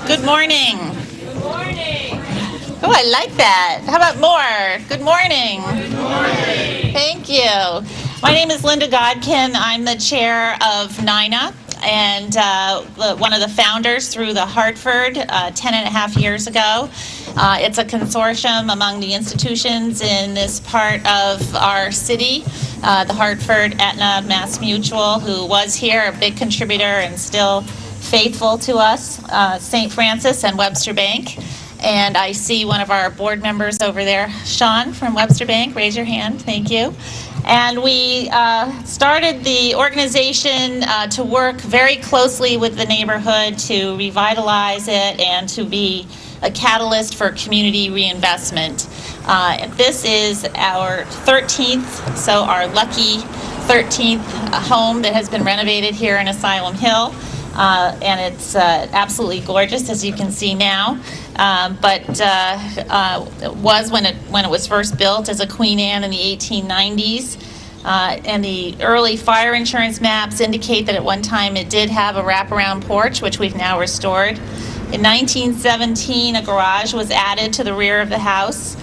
Good morning. Good morning. Oh, I like that. How about more? Good morning. Good morning. Thank you. My name is Linda Godkin. I'm the chair of NINA and one of the founders through the Hartford 10 and a half years ago. It's a consortium among the institutions in this part of our city. The Hartford, Aetna, Mass Mutual, who was here, a big contributor and still faithful to us, St. Francis and Webster Bank. And I see one of our board members over there, Sean from Webster Bank. Raise your hand. Thank you. And we started the organization to work very closely with the neighborhood to revitalize it and to be a catalyst for community reinvestment. This is our 13th, so our lucky 13th home that has been renovated here in Asylum Hill. And it's absolutely gorgeous, as you can see now. But it was when it was first built as a Queen Anne in the 1890s. And the early fire insurance maps indicate that at one time it did have a wraparound porch, which we've now restored. In 1917, a garage was added to the rear of the house,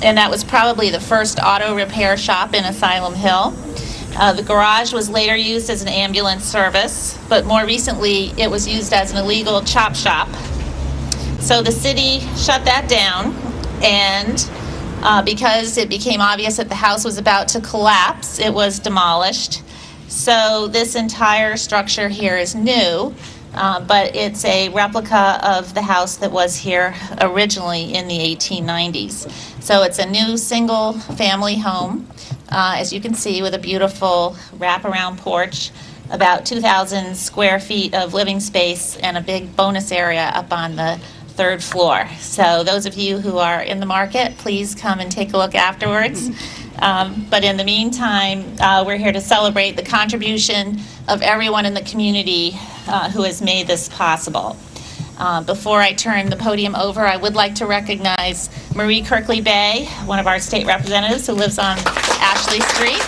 and that was probably the first auto repair shop in Asylum Hill. The garage was later used as an ambulance service, but more recently it was used as an illegal chop shop. So the city shut that down, and because it became obvious that the house was about to collapse, it was demolished. So this entire structure here is new, but it's a replica of the house that was here originally in the 1890s. So it's a new single-family home. As you can see, with a beautiful wraparound porch, about 2,000 square feet of living space, and a big bonus area up on the third floor. So those of you who are in the market, please come and take a look afterwards. But in the meantime, we're here to celebrate the contribution of everyone in the community who has made this possible. Before I turn the podium over, I would like to recognize Marie Kirkley Bay, one of our state representatives who lives on Ashley Street.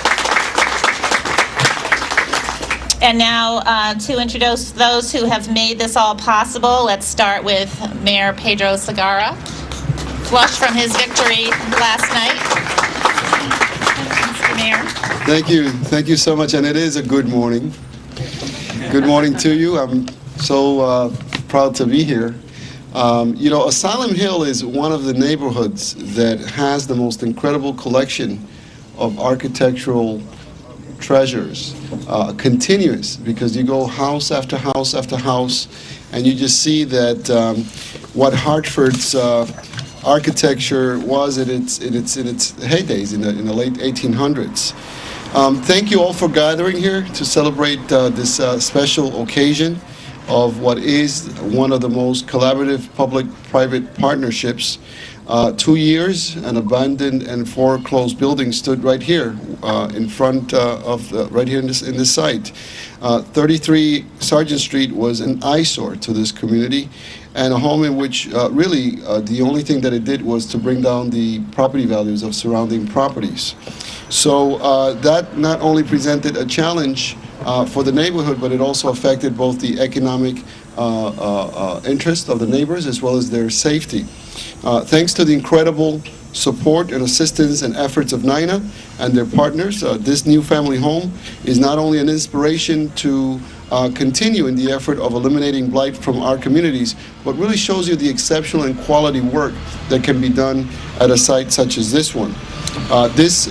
And now to introduce those who have made this all possible, let's start with Mayor Pedro Segarra, flush from his victory last night. Mr. Mayor. Thank you so much, and it is a good morning. Good morning to you. I'm so proud to be here. Asylum Hill is one of the neighborhoods that has the most incredible collection of architectural treasures, continuous, because you go house after house after house, and you just see that what Hartford's architecture was in its heydays in the late 1800s. Thank you all for gathering here to celebrate this special occasion of what is one of the most collaborative public-private partnerships. 2 years, an abandoned and foreclosed building stood right here in front right here in this site. 33 Sargent Street was an eyesore to this community, and a home in which really the only thing that it did was to bring down the property values of surrounding properties. So that not only presented a challenge for the neighborhood, but it also affected both the economic interest of the neighbors as well as their safety. Thanks to the incredible support and assistance and efforts of NINA and their partners, this new family home is not only an inspiration to continue in the effort of eliminating blight from our communities, but really shows you the exceptional and quality work that can be done at a site such as this one. This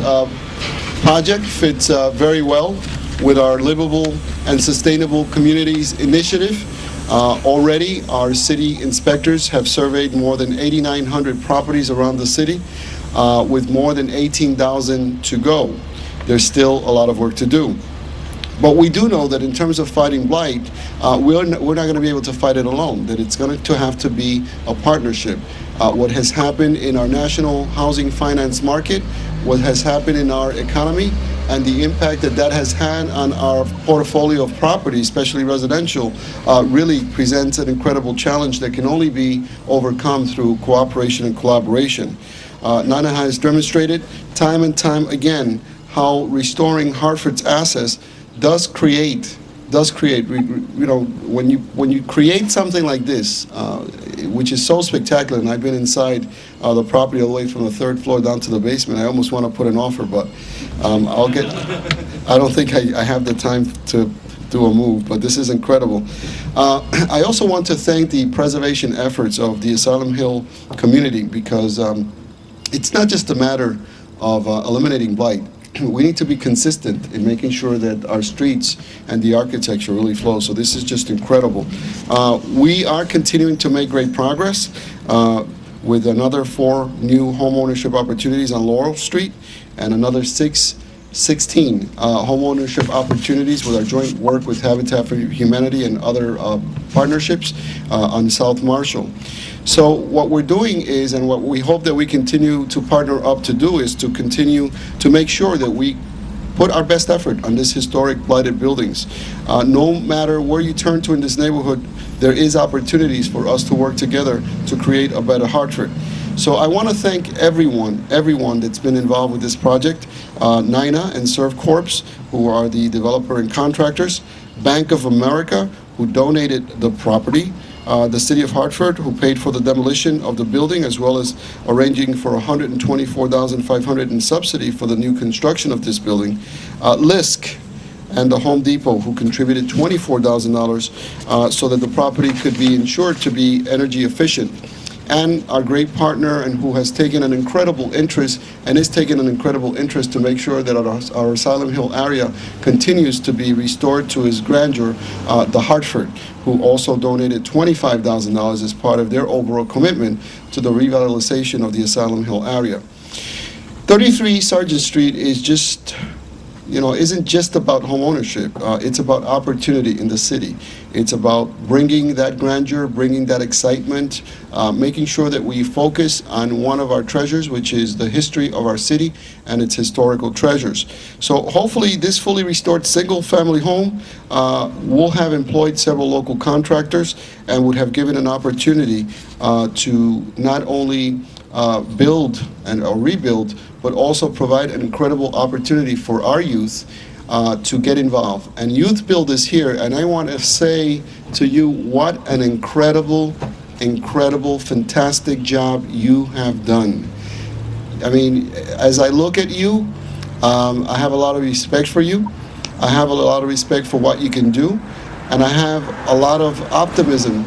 project fits very well with our Livable and Sustainable Communities initiative. Already, our city inspectors have surveyed more than 8,900 properties around the city, with more than 18,000 to go. There's still a lot of work to do. But we do know that in terms of fighting blight, we're not going to be able to fight it alone, that it's going to have to be a partnership. What has happened in our national housing finance market, what has happened in our economy, and the impact that that has had on our portfolio of property, especially residential, really presents an incredible challenge that can only be overcome through cooperation and collaboration. NINA has demonstrated time and time again how restoring Hartford's assets does create does create, when you create something like this, which is so spectacular, and I've been inside the property all the way from the third floor down to the basement. I almost want to put an offer, but I don't think I have the time to do a move, but this is incredible. I also want to thank the preservation efforts of the Asylum Hill community, because it's not just a matter of eliminating blight. We need to be consistent in making sure that our streets and the architecture really flow. So this is just incredible. We are continuing to make great progress with another 4 new homeownership opportunities on Laurel Street, and another 16 homeownership opportunities with our joint work with Habitat for Humanity and other partnerships on South Marshall. So what we're doing is, and what we hope that we continue to partner up to do, is to continue to make sure that we put our best effort on this historic blighted buildings. No matter where you turn to in this neighborhood, there is opportunities for us to work together to create a better Hartford. So I want to thank everyone that's been involved with this project, Nina and ServCorp, who are the developer and contractors, Bank of America, who donated the property, the City of Hartford, who paid for the demolition of the building, as well as arranging for $124,500 in subsidy for the new construction of this building, LISC, and the Home Depot, who contributed $24,000 so that the property could be insured to be energy efficient. And our great partner, and who has taken an incredible interest, and is taking an incredible interest to make sure that our Asylum Hill area continues to be restored to its grandeur, the Hartford, who also donated $25,000 as part of their overall commitment to the revitalization of the Asylum Hill area. 33 Sargent Street is just, isn't just about home ownership. It's about opportunity in the city. It's about bringing that grandeur, bringing that excitement, making sure that we focus on one of our treasures, which is the history of our city and its historical treasures. So hopefully this fully restored single-family home will have employed several local contractors and would have given an opportunity to not only build or rebuild, but also provide an incredible opportunity for our youth to get involved. And Youth Build is here, and I want to say to you, what an incredible, fantastic job you have done. I mean, as I look at you, I have a lot of respect for you. I have a lot of respect for what you can do, and I have a lot of optimism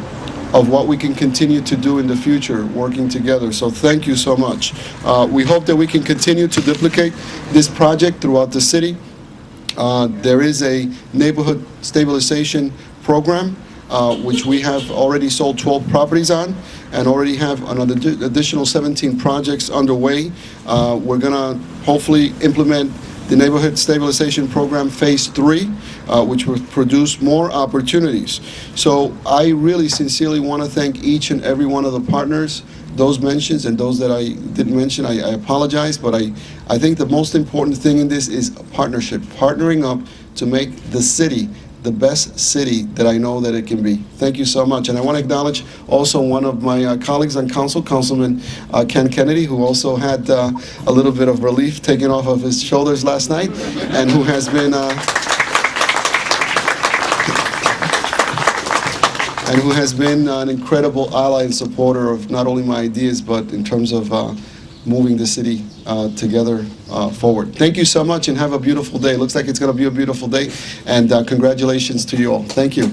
of what we can continue to do in the future working together. So thank you so much. We hope that we can continue to duplicate this project throughout the city. There is a neighborhood stabilization program which we have already sold 12 properties on, and already have another additional 17 projects underway. We're gonna hopefully implement the Neighborhood Stabilization Program Phase 3, which will produce more opportunities. So I really sincerely want to thank each and every one of the partners, those mentions, and those that I didn't mention, I apologize, but I think the most important thing in this is a partnership, partnering up to make the city the best city that I know that it can be. Thank you so much. And I want to acknowledge also one of my colleagues on council, Councilman Ken Kennedy, who also had a little bit of relief taken off of his shoulders last night, and who has been an incredible ally and supporter of not only my ideas, but in terms of moving the city together forward. Thank you so much, and have a beautiful day. Looks like it's going to be a beautiful day, and congratulations to you all. Thank you.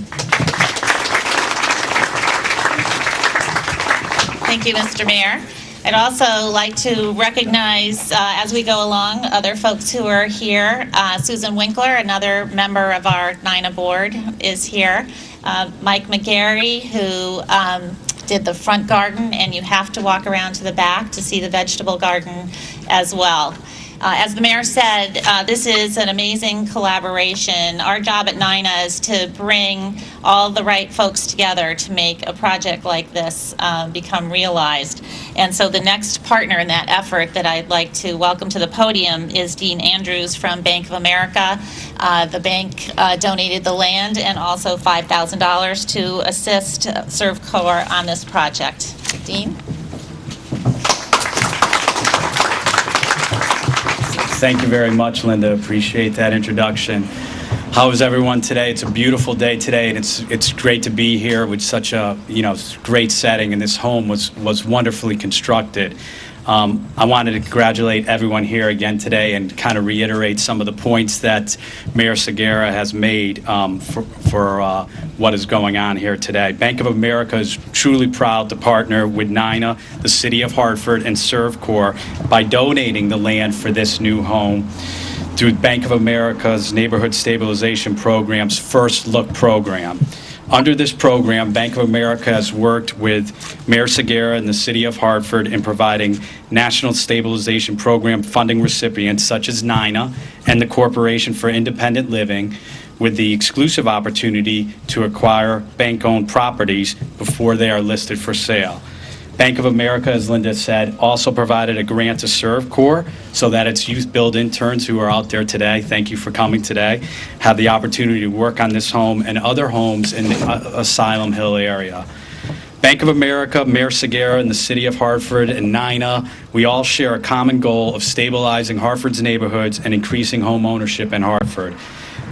Thank you, Mr. Mayor. I'd also like to recognize, as we go along, other folks who are here. Susan Winkler, another member of our NINA board, is here. Mike McGarry, who did the front garden, and you have to walk around to the back to see the vegetable garden as well. As the mayor said, this is an amazing collaboration. Our job at NINA is to bring all the right folks together to make a project like this become realized. And so the next partner in that effort that I'd like to welcome to the podium is Dean Andrews from Bank of America. The bank donated the land and also $5,000 to assist ServCorp on this project. Dean? Thank you very much, Linda. Appreciate that introduction. How is everyone today? It's a beautiful day today, and it's great to be here with such a great setting. And this home was wonderfully constructed. I wanted to congratulate everyone here again today and kind of reiterate some of the points that Mayor Segarra has made for what is going on here today. Bank of America is truly proud to partner with NINA, the City of Hartford, and ServCorps by donating the land for this new home through Bank of America's Neighborhood Stabilization Program's First Look program. Under this program, Bank of America has worked with Mayor Segarra and the City of Hartford in providing National Stabilization Program funding recipients such as NINA and the Corporation for Independent Living with the exclusive opportunity to acquire bank-owned properties before they are listed for sale. Bank of America, as Linda said, also provided a grant to ServCorps so that its youth-build interns who are out there today, thank you for coming today, have the opportunity to work on this home and other homes in the Asylum Hill area. Bank of America, Mayor Segarra, and the City of Hartford, and NINA, we all share a common goal of stabilizing Hartford's neighborhoods and increasing home ownership in Hartford.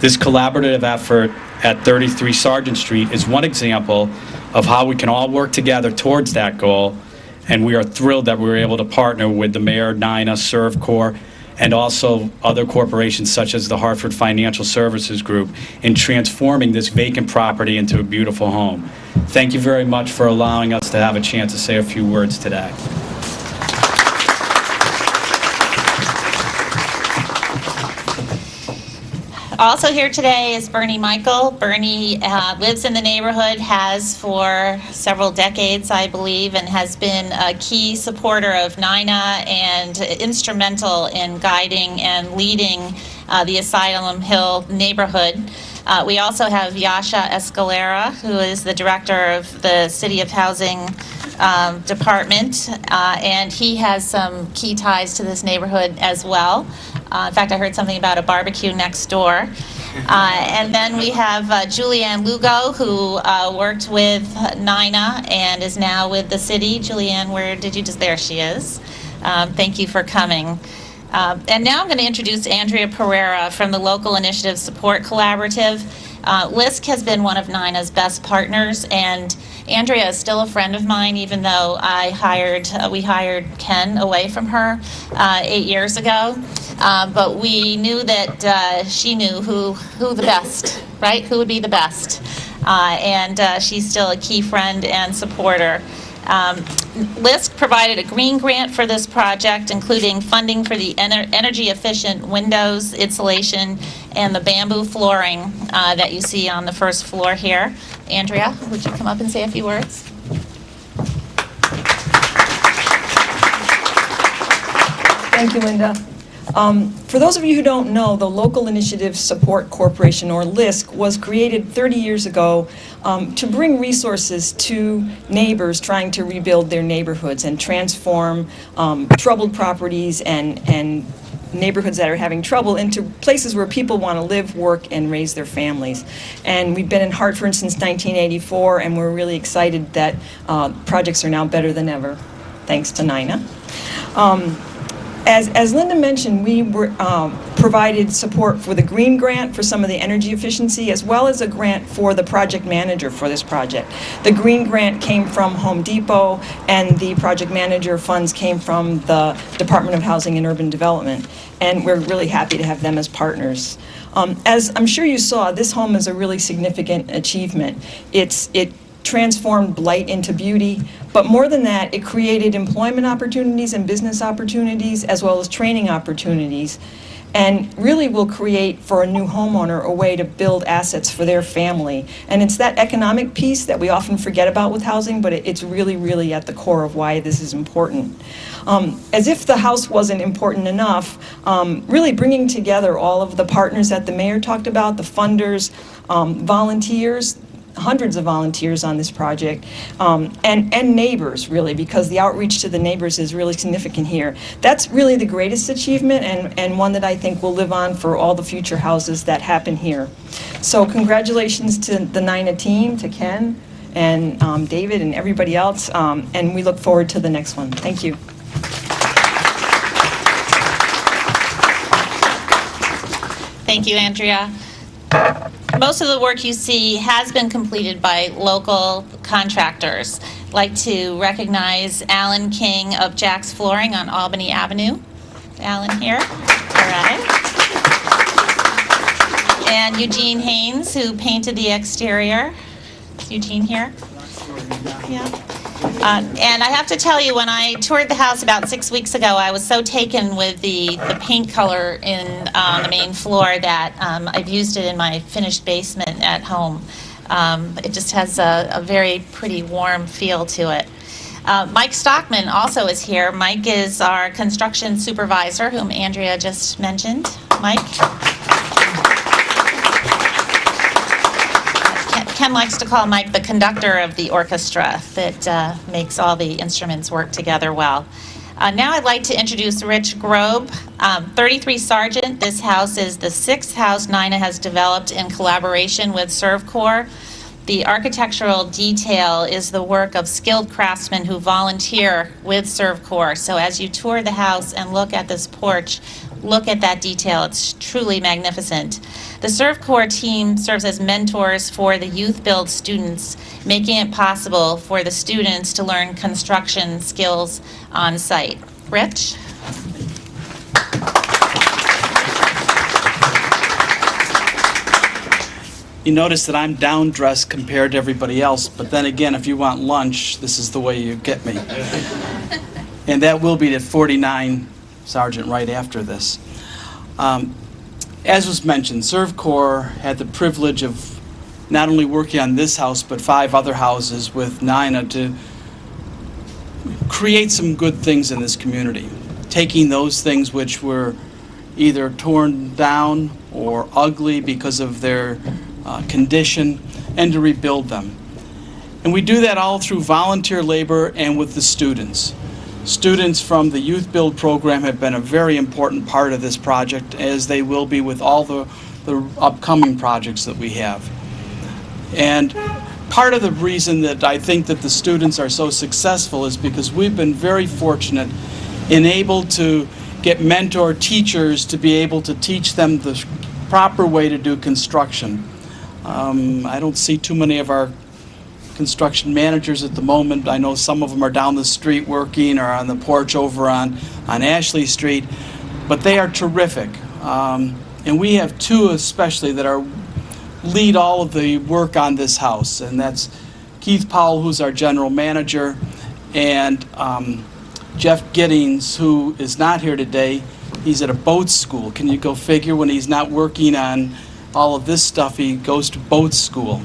This collaborative effort at 33 Sargent Street is one example of how we can all work together towards that goal, and we are thrilled that we were able to partner with the Mayor, NINA, ServCorps, and also other corporations such as the Hartford Financial Services Group in transforming this vacant property into a beautiful home. Thank you very much for allowing us to have a chance to say a few words today. Also here today is Bernie Michael. Bernie lives in the neighborhood, has for several decades, I believe, and has been a key supporter of NINA and instrumental in guiding and leading the Asylum Hill neighborhood. We also have Yasha Escalera, who is the director of the City of Housing Department, and he has some key ties to this neighborhood as well. In fact, I heard something about a barbecue next door. And then we have Julianne Lugo, who worked with NINA and is now with the city. Julianne, where did you just, there she is. Thank you for coming. And now I'm going to introduce Andrea Pereira from the Local Initiative Support Collaborative. LISC has been one of NINA's best partners, and Andrea is still a friend of mine, even though we hired Ken away from her 8 years ago. But we knew that she knew who the best, right? Who would be the best. And she's still a key friend and supporter. LISC provided a green grant for this project, including funding for the energy-efficient windows, insulation, and the bamboo flooring that you see on the first floor here. Andrea, would you come up and say a few words? Thank you, Linda. For those of you who don't know, the Local Initiative Support Corporation, or LISC, was created 30 years ago to bring resources to neighbors trying to rebuild their neighborhoods and transform troubled properties and neighborhoods that are having trouble into places where people want to live, work, and raise their families. And we've been in Hartford since 1984, and we're really excited that projects are now better than ever, thanks to NINA. As Linda mentioned, we were provided support for the Green Grant for some of the energy efficiency, as well as a grant for the project manager for this project. The Green Grant came from Home Depot, and the project manager funds came from the Department of Housing and Urban Development. And we're really happy to have them as partners. As I'm sure you saw, this home is a really significant achievement. It transformed blight into beauty, but more than that, it created employment opportunities and business opportunities, as well as training opportunities, and really will create for a new homeowner a way to build assets for their family. And it's that economic piece that we often forget about with housing, but it's really, really at the core of why this is important. As if the house wasn't important enough, really bringing together all of the partners that the mayor talked about, the funders, volunteers, hundreds of volunteers on this project, and neighbors, really, because the outreach to the neighbors is really significant here. That's really the greatest achievement, and one that I think will live on for all the future houses that happen here. So congratulations to the NINA team, to Ken and David and everybody else, and we look forward to the next one. Thank you. Thank you, Andrea. Most of the work you see has been completed by local contractors. I'd like to recognize Alan King of Jack's Flooring on Albany Avenue. Alan here. All right. And Eugene Haynes, who painted the exterior. Is Eugene here? Yeah. And I have to tell you, when I toured the house about 6 weeks ago, I was so taken with the paint color in the main floor that I've used it in my finished basement at home. It just has a very pretty warm feel to it. Mike Stockman also is here. Mike is our construction supervisor, whom Andrea just mentioned. Mike? Ken likes to call Mike the conductor of the orchestra that makes all the instruments work together well. Now I'd like to introduce Rich Grobe, 33 Sargent. This house is the sixth house Nina has developed in collaboration with Serve Corps. The architectural detail is the work of skilled craftsmen who volunteer with Serve Corps. So as you tour the house and look at this porch, look at that detail. It's truly magnificent. The Serve Corps team serves as mentors for the Youth Build students, making it possible for the students to learn construction skills on site. Rich? You notice that I'm down dressed compared to everybody else, but then again, if you want lunch, this is the way you get me. And that will be at 49 Sargent right after this. As was mentioned, Serve Corps had the privilege of not only working on this house, but 5 other houses with Nina to create some good things in this community, taking those things which were either torn down or ugly because of their condition, and to rebuild them. And we do that all through volunteer labor and with the students. Students from the Youth Build program have been a very important part of this project, as they will be with all the upcoming projects that we have. And part of the reason that I think that the students are so successful is because we've been very fortunate in able to get mentor teachers to be able to teach them the proper way to do construction. I don't see too many of our construction managers at the moment. I know some of them are down the street working or on the porch over on Ashley Street, but they are terrific. And we have 2 especially that lead all of the work on this house, and that's Keith Powell, who's our general manager, and Jeff Giddings, who is not here today. He's at a boat school. Can you go figure, when he's not working on all of this stuff, he goes to boat school.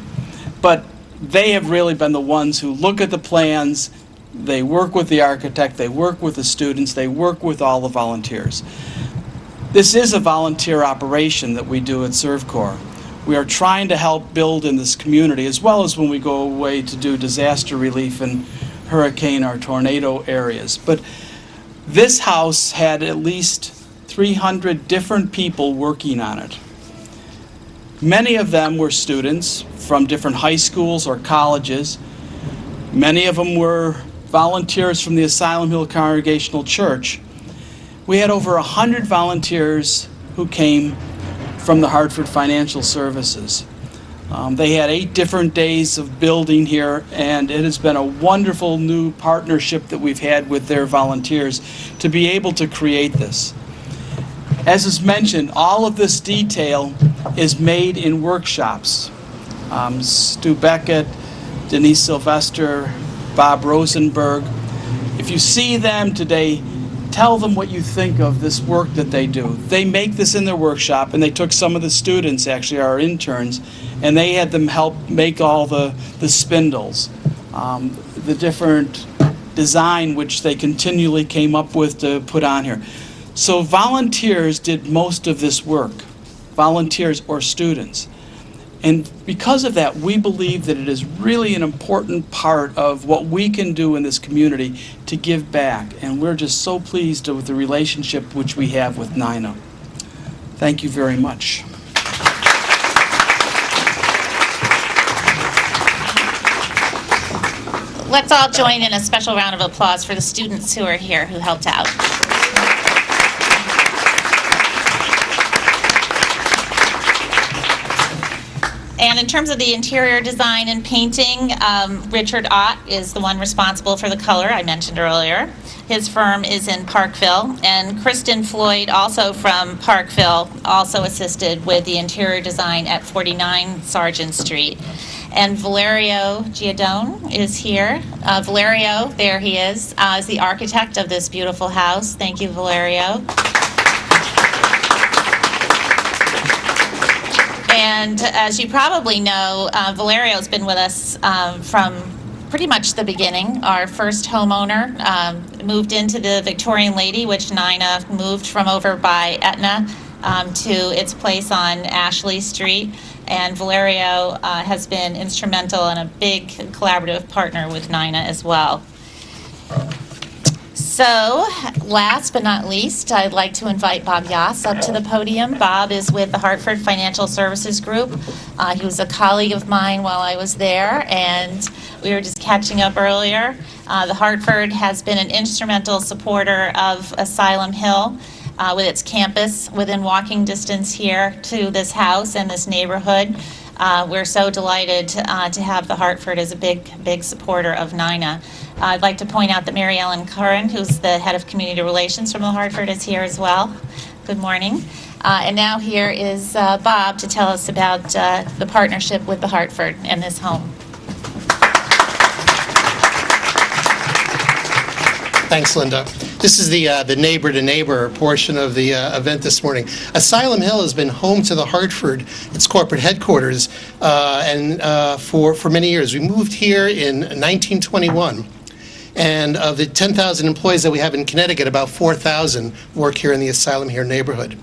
But they have really been the ones who look at the plans, they work with the architect, they work with the students, they work with all the volunteers. This is a volunteer operation that we do at Serve Corps. We are trying to help build in this community, as well as when we go away to do disaster relief in hurricane or tornado areas. But this house had at least 300 different people working on it. Many of them were students from different high schools or colleges. Many of them were volunteers from the Asylum Hill Congregational Church. We had over 100 volunteers who came from the Hartford Financial Services. They had 8 different days of building here, and it has been a wonderful new partnership that we've had with their volunteers to be able to create this. As is mentioned, all of this detail is made in workshops. Stu Beckett, Denise Sylvester, Bob Rosenberg. If you see them today, tell them what you think of this work that they do. They make this in their workshop, and they took some of the students, actually our interns, and they had them help make all the spindles, the different design which they continually came up with to put on here. So volunteers did most of this work, volunteers or students. And because of that, we believe that it is really an important part of what we can do in this community to give back. And we're just so pleased with the relationship which we have with Nina. Thank you very much. Let's all join in a special round of applause for the students who are here who helped out. And in terms of the interior design and painting, Richard Ott is the one responsible for the color I mentioned earlier. His firm is in Parkville, and Kristen Floyd, also from Parkville, also assisted with the interior design at 49 Sargent Street. And Valerio Giadone is here. Valerio, there he is the architect of this beautiful house. Thank you, Valerio. And as you probably know, Valerio's been with us from pretty much the beginning. Our first homeowner moved into the Victorian Lady, which Nina moved from over by Etna to its place on Ashley Street. And Valerio has been instrumental and a big collaborative partner with Nina as well. So, last but not least, I'd like to invite Bob Yass up to the podium. Bob is with the Hartford Financial Services Group. He was a colleague of mine while I was there, and we were just catching up earlier. The Hartford has been an instrumental supporter of Asylum Hill with its campus within walking distance here to this house and this neighborhood. We're so delighted to have the Hartford as a big supporter of Nina. I'd like to point out that Mary Ellen Curran, who's the head of community relations from the Hartford, is here as well. Good morning. And now here is Bob to tell us about the partnership with the Hartford and this home. Thanks, Linda. This is the neighbor-to-neighbor portion of the event this morning. Asylum Hill has been home to the Hartford, its corporate headquarters, for many years. We moved here in 1921. And of the 10,000 employees that we have in Connecticut, about 4,000 work here in the Asylum Hill neighborhood.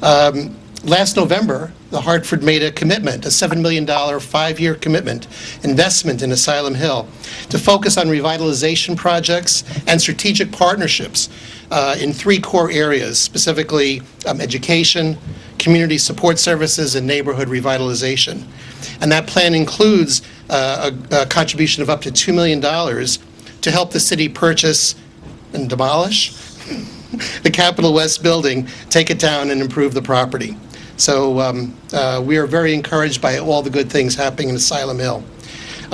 Last November, the Hartford made a commitment, a $7 million 5-year commitment, investment in Asylum Hill, to focus on revitalization projects and strategic partnerships in 3 core areas, specifically education, community support services, and neighborhood revitalization. And that plan includes a contribution of up to $2 million to help the city purchase and demolish the Capitol West building, take it down, and improve the property. So we are very encouraged by all the good things happening in Asylum Hill.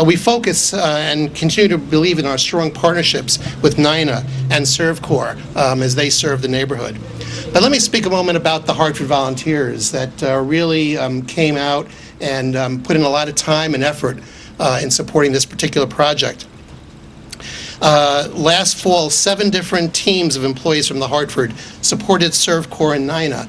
We focus and continue to believe in our strong partnerships with Nina and ServCorps as they serve the neighborhood. But let me speak a moment about the Hartford volunteers that really came out and put in a lot of time and effort in supporting this particular project. Last fall, 7 different teams of employees from the Hartford supported ServCorps and Nina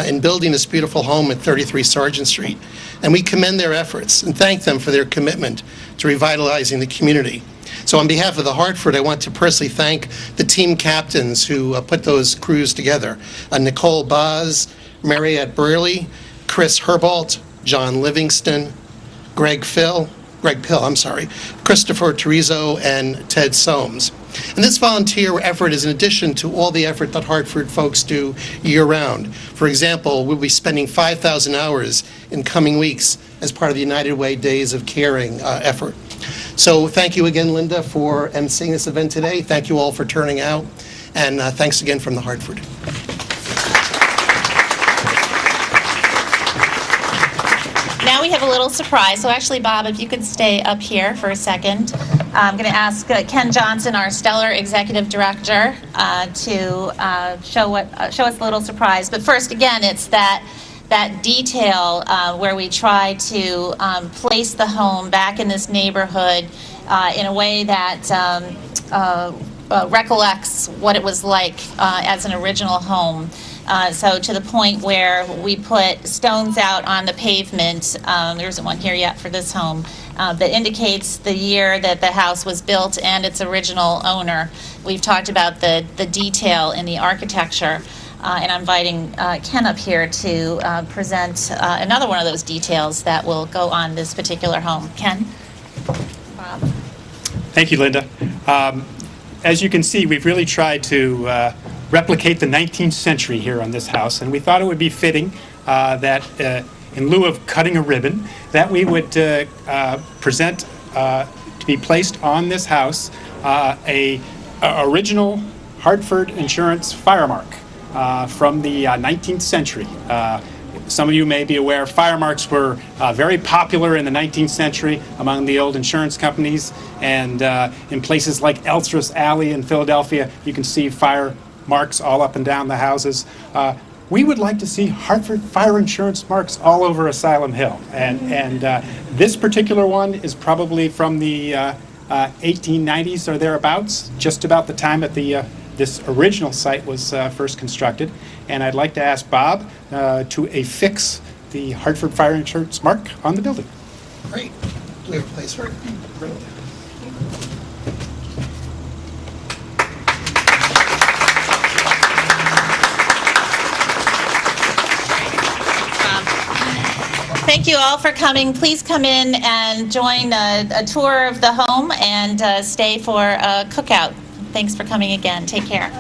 in building this beautiful home at 33 Sargent Street. And we commend their efforts and thank them for their commitment to revitalizing the community. So on behalf of the Hartford, I want to personally thank the team captains who put those crews together. Nicole Boz, Mariette Burley, Chris Herbold, John Livingston, Greg Pill, Christopher Terrizzo, and Ted Soames. And this volunteer effort is in addition to all the effort that Hartford folks do year-round. For example, we'll be spending 5,000 hours in coming weeks as part of the United Way Days of Caring effort. So thank you again, Linda, for emceeing this event today. Thank you all for turning out, and thanks again from the Hartford. Now we have a little surprise. So actually, Bob, if you could stay up here for a second. I'm going to ask Ken Johnson, our Stellar Executive Director, to show us a little surprise. But first, again, it's that detail where we try to place the home back in this neighborhood in a way that recollects what it was like as an original home. So to the point where we put stones out on the pavement, there isn't one here yet for this home, that indicates the year that the house was built and its original owner. We've talked about the detail in the architecture, and I'm inviting Ken up here to present another one of those details that will go on this particular home. Ken? Bob? Thank you, Linda. As you can see, we've really tried to replicate the 19th century here on this house, and we thought it would be fitting that in lieu of cutting a ribbon, that we would present to be placed on this house a original Hartford Insurance fire mark from the 19th century. Some of you may be aware fire marks were very popular in the 19th century among the old insurance companies, and in places like Elstreth Alley in Philadelphia, you can see fire marks all up and down the houses. We would like to see Hartford fire insurance marks all over Asylum Hill, and this particular one is probably from the 1890s or thereabouts, just about the time that this original site was first constructed. And I'd like to ask Bob to affix the Hartford fire insurance mark on the building. Great. Do we have a place for it? Thank you all for coming. Please come in and join a tour of the home and stay for a cookout. Thanks for coming again. Take care.